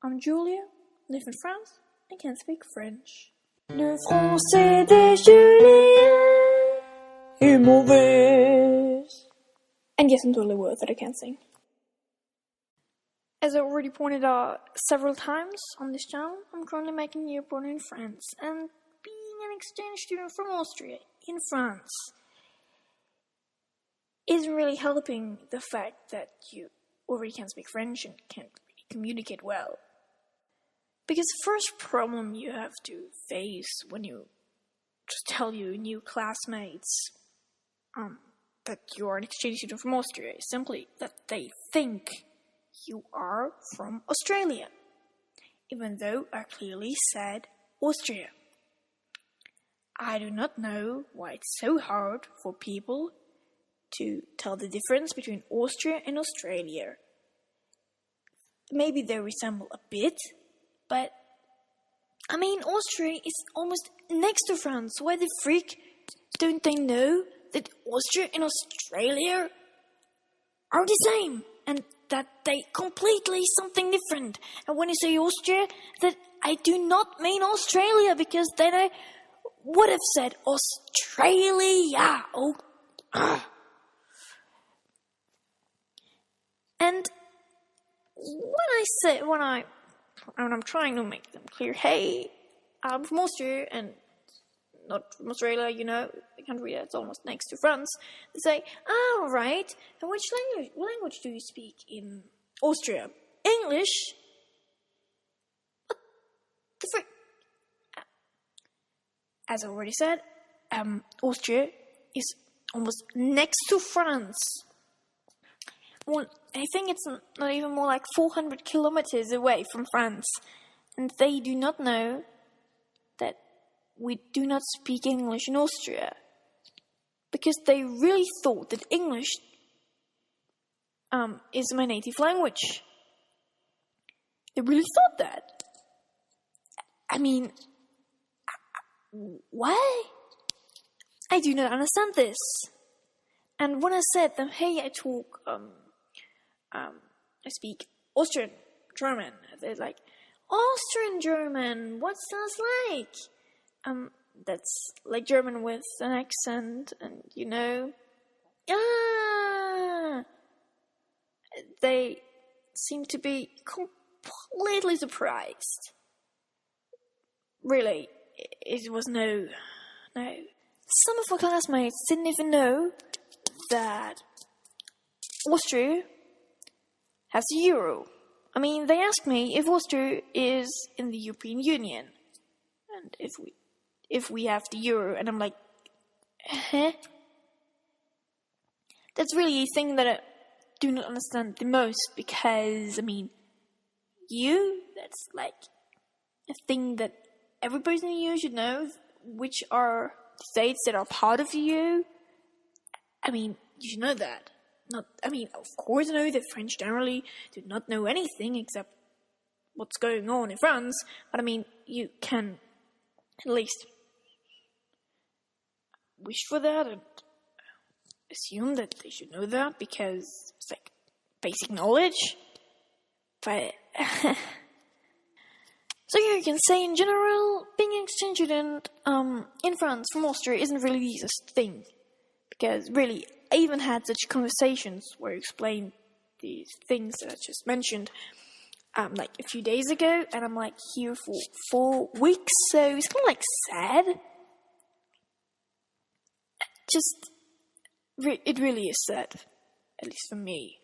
I'm Julia, live in France, and can speak French. Le français de Julien est mauvais. And yes, I'm totally worth it, I can't sing. As I already pointed out several times on this channel, I'm currently making a year abroad in France, and being an exchange student from Austria in France isn't really helping the fact that you already can't speak French and can't really communicate well. Because the first problem you have to face when you just tell your new classmates that you're an exchange student from Austria is simply that they think you are from Australia, even though I clearly said Austria. I do not know why it's so hard for people to tell the difference between Austria and Australia. Maybe they resemble a bit, but I mean, Austria is almost next to France. Why the freak don't they know that Austria and Australia are the same and that they completely something different? And when I say Austria, that I do not mean Australia, because then I would have said Australia. And when I'm trying to make them clear, hey, I'm from Austria and not from Australia, you know, the country that's almost next to France, they say, oh, right, and what language do you speak in Austria? English? What the frick? As I already said, Austria is almost next to France. Well, I think it's not even more like 400 kilometers away from France. And they do not know that we do not speak English in Austria. Because they really thought that English is my native language. They really thought that. I mean, why? I do not understand this. And when I said them, hey, I talk, I speak Austrian German, they're like, Austrian German, what's that like? That's like German with an accent, and you know, they seem to be completely surprised. Really, it was no. Some of my classmates didn't even know that Austria has the euro. I mean, they asked me if Austria is in the European Union, and if we have the euro, and I'm like, huh? That's really a thing that I do not understand the most, because, I mean, that's like a thing that every person in the EU should know, which are the states that are part of the EU. I mean, you should know that. Of course I know that French generally do not know anything except what's going on in France, but I mean, you can at least wish for that and assume that they should know that, because it's like basic knowledge. But so yeah, you can say in general, being an exchange student in France from Austria isn't really the easiest thing, because really, I even had such conversations where I explained these things that I just mentioned, like a few days ago, and I'm like here for 4 weeks, so it's kind of like sad. It really is sad, at least for me.